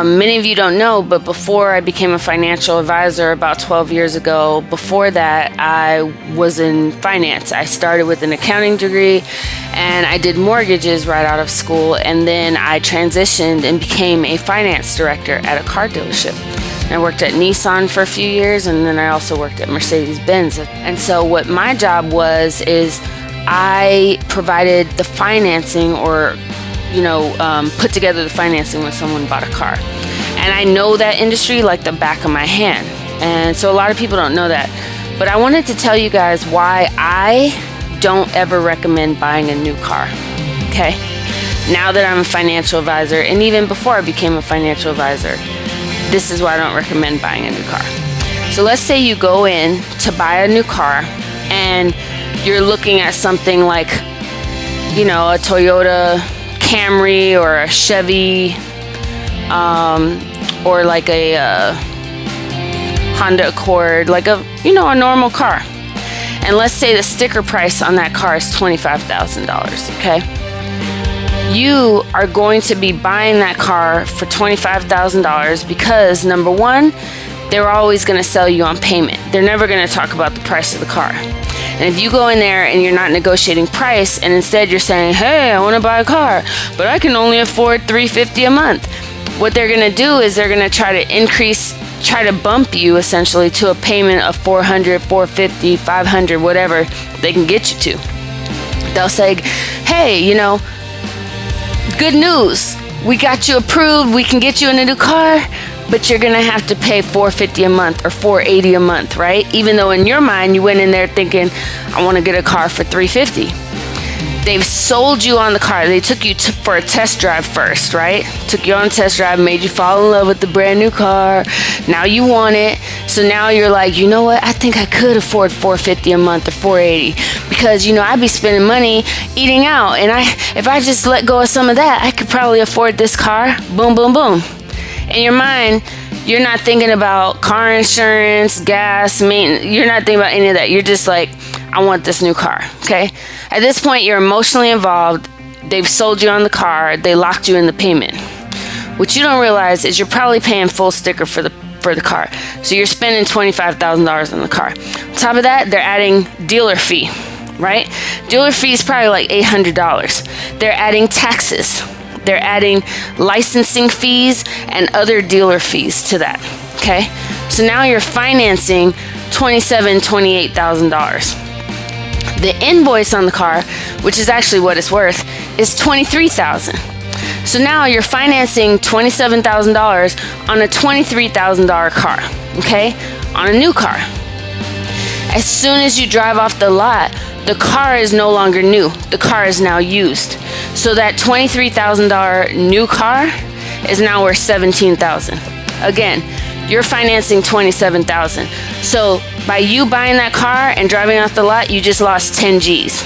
Many of you don't know, but before I became a financial advisor about 12 years ago, before that, I was in finance. I started with an accounting degree and I did mortgages right out of school. And then I transitioned and became a finance director at a car dealership. I worked at Nissan for a few years, and then I also worked at Mercedes-Benz. And so what my job is I provided the financing or put together the financing when someone bought a car. And I know that industry like the back of my hand. And so a lot of people don't know that. But I wanted to tell you guys why I don't ever recommend buying a new car. Okay? Now that I'm a financial advisor, and even before I became a financial advisor, this is why I don't recommend buying a new car. So let's say you go in to buy a new car and you're looking at something like, a Toyota Camry or a Chevy, or like a Honda Accord, like a normal car. And let's say the sticker price on that car is $25,000, okay? You are going to be buying that car for $25,000 because, number one, they're always going to sell you on payment. They're never going to talk about the price of the car. And if you go in there and you're not negotiating price, and instead you're saying, hey, I want to buy a car, but I can only afford $350 a month, what they're going to do is they're going to try to bump you essentially to a payment of $400, $450, $500, whatever they can get you to. They'll say, hey, good news, we got you approved, we can get you in a new car, but you're gonna have to pay $450 a month or $480 a month, right? Even though in your mind you went in there thinking, I want to get a car for $350. They've sold you on the car. They took you for a test drive first, right? Took you on a test drive, made you fall in love with the brand new car. Now you want it. So now you're like, you know what? I think I could afford $450 a month or $480 because, I'd be spending money eating out. And if I just let go of some of that, I could probably afford this car. Boom, boom, boom. In your mind, you're not thinking about car insurance, gas, maintenance. You're not thinking about any of that. You're just like, I want this new car, okay? At this point, you're emotionally involved. They've sold you on the car. They locked you in the payment. What you don't realize is you're probably paying full sticker for the car. So you're spending $25,000 on the car. On top of that, they're adding dealer fee, right? Dealer fee is probably like $800. They're adding taxes. They're adding licensing fees and other dealer fees to that, okay? So now you're financing $27,000, $28,000. The invoice on the car, which is actually what it's worth, is $23,000. So now you're financing $27,000 on a $23,000 car, okay? On a new car. As soon as you drive off the lot, the car is no longer new. The car is now used. So that $23,000 new car is now worth $17,000. Again, you're financing $27,000. So by you buying that car and driving off the lot, you just lost 10 G's.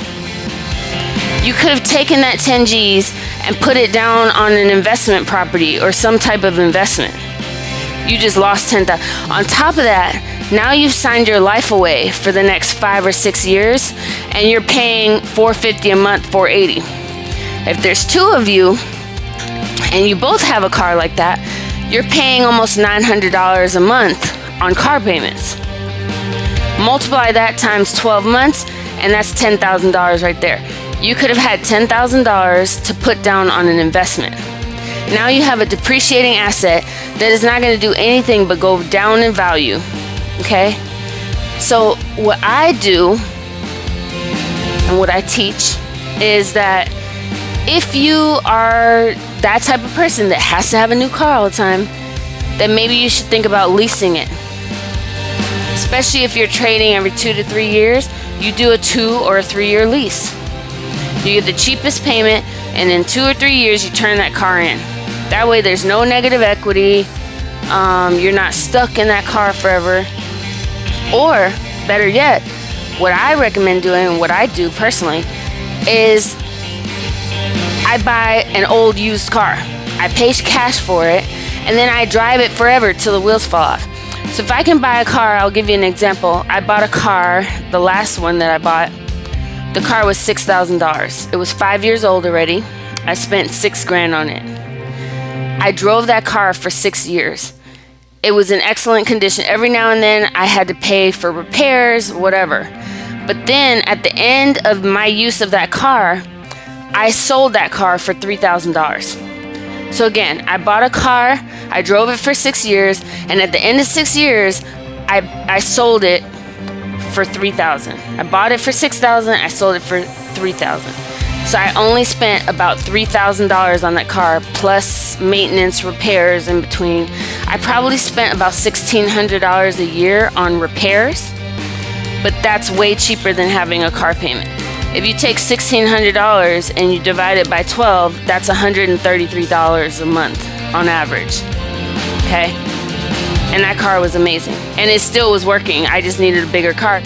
You could have taken that 10 G's and put it down on an investment property or some type of investment. You just lost 10,000. On top of that, now you've signed your life away for the next 5 or 6 years, and you're paying $450 a month, $480. If there's two of you, and you both have a car like that, you're paying almost $900 a month on car payments. Multiply that times 12 months, and that's $10,000 right there. You could have had $10,000 to put down on an investment. Now you have a depreciating asset that is not going to do anything but go down in value. Okay? So what I do and what I teach is that if you are that type of person that has to have a new car all the time, then maybe you should think about leasing it. Especially if you're trading every 2 to 3 years, you do a 2 or a 3 year lease. You get the cheapest payment, and in 2 or 3 years, you turn that car in. That way, there's no negative equity. You're not stuck in that car forever. Or, better yet, what I recommend doing, and what I do personally, is I buy an old used car. I pay cash for it, and then I drive it forever till the wheels fall off. So if I can buy a car, I'll give you an example. I bought a car, the last one that I bought, the car was $6,000. It was 5 years old already. I spent $6,000 on it. I drove that car for 6 years. It was in excellent condition. Every now and then I had to pay for repairs, whatever. But then at the end of my use of that car, I sold that car for $3,000. So again, I bought a car, I drove it for 6 years, and at the end of 6 years, I sold it for $3,000. I bought it for $6,000, I sold it for $3,000. So I only spent about $3,000 on that car, plus maintenance, repairs in between. I probably spent about $1,600 a year on repairs, but that's way cheaper than having a car payment. If you take $1,600 and you divide it by 12, that's $133 a month on average, okay? And that car was amazing, and it still was working. I just needed a bigger car.